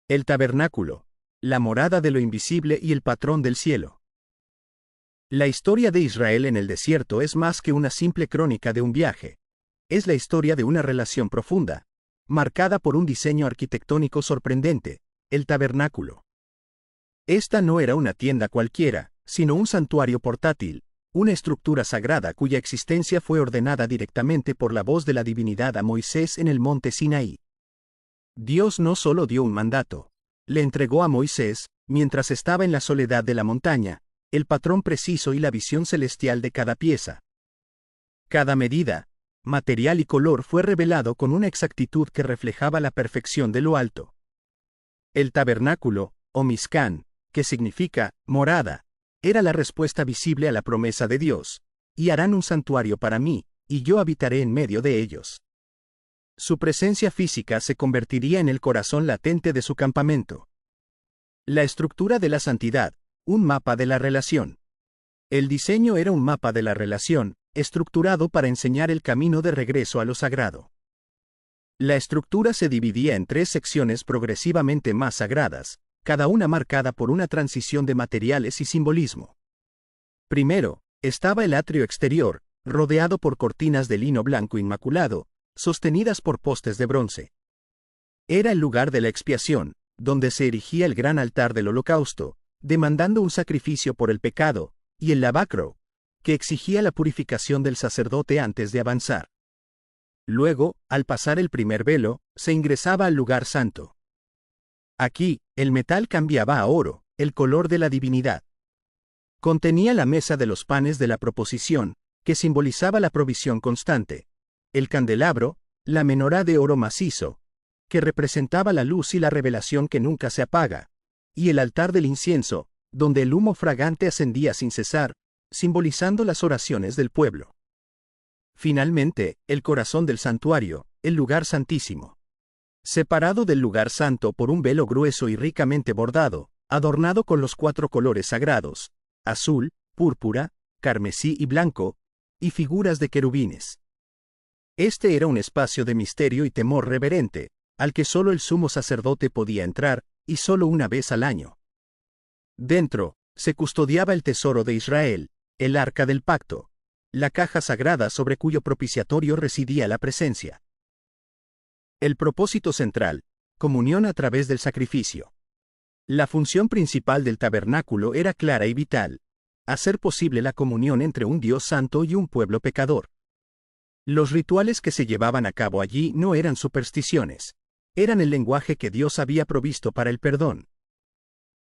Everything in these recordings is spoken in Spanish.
El tabernáculo, la morada de lo invisible y el patrón del cielo. La historia de Israel en el desierto es más que una simple crónica de un viaje. Es la historia de una relación profunda, marcada por un diseño arquitectónico sorprendente, el tabernáculo. Esta no era una tienda cualquiera, sino un santuario portátil, una estructura sagrada cuya existencia fue ordenada directamente por la voz de la divinidad a Moisés en el monte Sinaí. Dios no solo dio un mandato, le entregó a Moisés, mientras estaba en la soledad de la montaña, el patrón preciso y la visión celestial de cada pieza. Cada medida, material y color fue revelado con una exactitud que reflejaba la perfección de lo alto. El tabernáculo, o Mishkan, que significa morada, era la respuesta visible a la promesa de Dios, y harán un santuario para mí, y yo habitaré en medio de ellos. Su presencia física se convertiría en el corazón latente de su campamento. La estructura de la santidad, un mapa de la relación. El diseño era un mapa de la relación, estructurado para enseñar el camino de regreso a lo sagrado. La estructura se dividía en 3 secciones progresivamente más sagradas, cada una marcada por una transición de materiales y simbolismo. Primero, estaba el atrio exterior, rodeado por cortinas de lino blanco inmaculado, sostenidas por postes de bronce. Era el lugar de la expiación, donde se erigía el gran altar del holocausto, demandando un sacrificio por el pecado, y el lavacro, que exigía la purificación del sacerdote antes de avanzar. Luego, al pasar el primer velo, se ingresaba al lugar santo. Aquí, el metal cambiaba a oro, el color de la divinidad. Contenía la mesa de los panes de la proposición, que simbolizaba la provisión constante, el candelabro, la menorá de oro macizo, que representaba la luz y la revelación que nunca se apaga, y el altar del incienso, donde el humo fragante ascendía sin cesar, simbolizando las oraciones del pueblo. Finalmente, el corazón del santuario, el lugar santísimo. Separado del lugar santo por un velo grueso y ricamente bordado, adornado con los 4 colores sagrados, azul, púrpura, carmesí y blanco, y figuras de querubines. Este era un espacio de misterio y temor reverente, al que solo el sumo sacerdote podía entrar, y solo una vez al año. Dentro, se custodiaba el tesoro de Israel, el arca del pacto, la caja sagrada sobre cuyo propiciatorio residía la presencia. El propósito central, comunión a través del sacrificio. La función principal del tabernáculo era clara y vital: hacer posible la comunión entre un Dios santo y un pueblo pecador. Los rituales que se llevaban a cabo allí no eran supersticiones, eran el lenguaje que Dios había provisto para el perdón.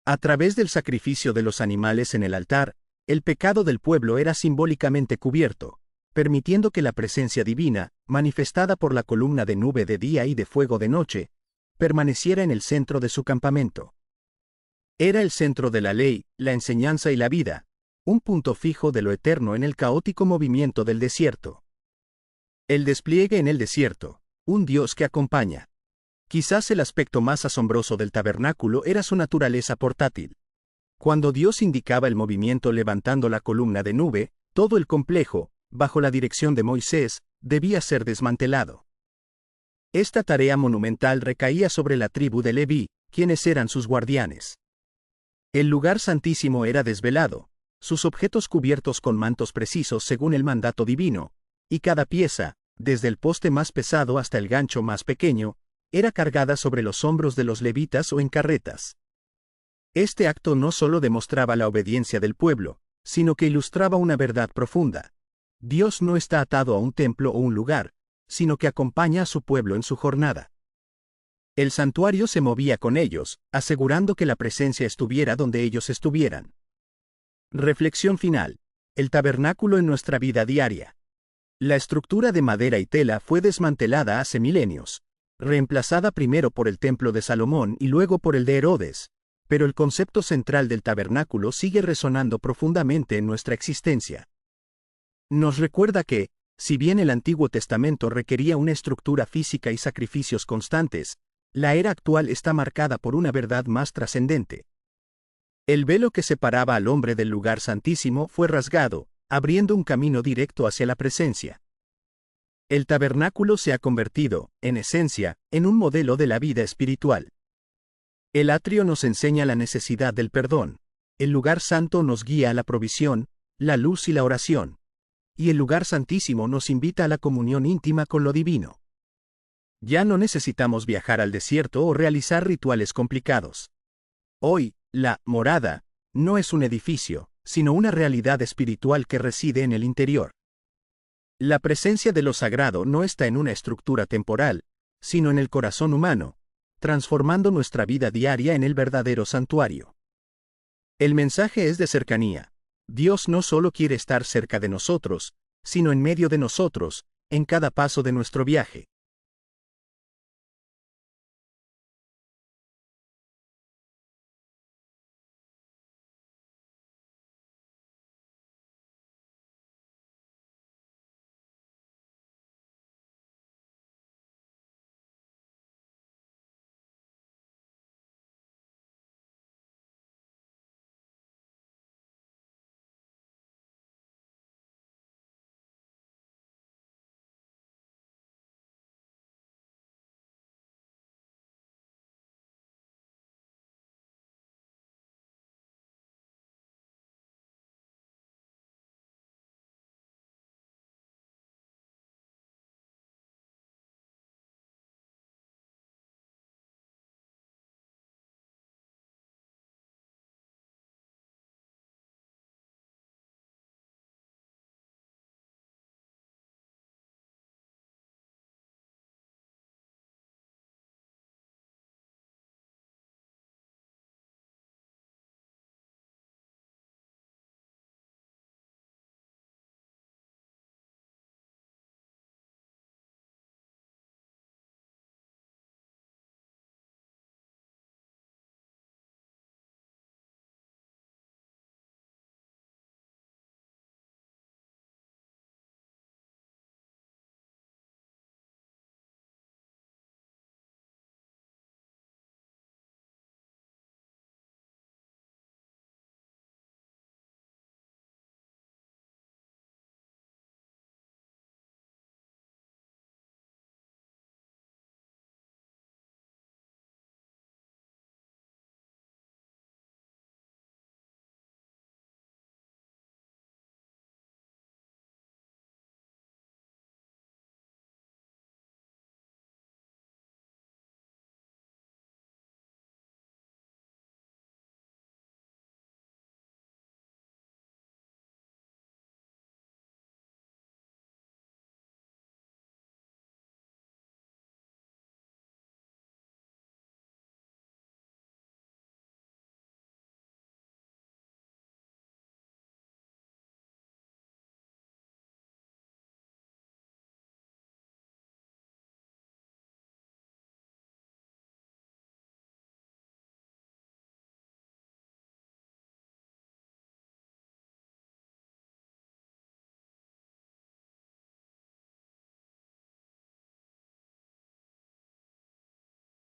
A través del sacrificio de los animales en el altar, el pecado del pueblo era simbólicamente cubierto, permitiendo que la presencia divina, manifestada por la columna de nube de día y de fuego de noche, permaneciera en el centro de su campamento. Era el centro de la ley, la enseñanza y la vida, un punto fijo de lo eterno en el caótico movimiento del desierto. El despliegue en el desierto, un Dios que acompaña. Quizás el aspecto más asombroso del tabernáculo era su naturaleza portátil. Cuando Dios indicaba el movimiento levantando la columna de nube, todo el complejo, bajo la dirección de Moisés, debía ser desmantelado. Esta tarea monumental recaía sobre la tribu de Leví, quienes eran sus guardianes. El lugar santísimo era desvelado, sus objetos cubiertos con mantos precisos según el mandato divino, y cada pieza, desde el poste más pesado hasta el gancho más pequeño, era cargada sobre los hombros de los levitas o en carretas. Este acto no solo demostraba la obediencia del pueblo, sino que ilustraba una verdad profunda: Dios no está atado a un templo o un lugar, sino que acompaña a su pueblo en su jornada. El santuario se movía con ellos, asegurando que la presencia estuviera donde ellos estuvieran. Reflexión final: el tabernáculo en nuestra vida diaria. La estructura de madera y tela fue desmantelada hace milenios, reemplazada primero por el templo de Salomón y luego por el de Herodes, pero el concepto central del tabernáculo sigue resonando profundamente en nuestra existencia. Nos recuerda que, si bien el Antiguo Testamento requería una estructura física y sacrificios constantes, la era actual está marcada por una verdad más trascendente. El velo que separaba al hombre del lugar santísimo fue rasgado, abriendo un camino directo hacia la presencia. El tabernáculo se ha convertido, en esencia, en un modelo de la vida espiritual. El atrio nos enseña la necesidad del perdón. El lugar santo nos guía a la provisión, la luz y la oración. Y el lugar santísimo nos invita a la comunión íntima con lo divino. Ya no necesitamos viajar al desierto o realizar rituales complicados. Hoy, la morada no es un edificio, sino una realidad espiritual que reside en el interior. La presencia de lo sagrado no está en una estructura temporal, sino en el corazón humano, transformando nuestra vida diaria en el verdadero santuario. El mensaje es de cercanía. Dios no solo quiere estar cerca de nosotros, sino en medio de nosotros, en cada paso de nuestro viaje.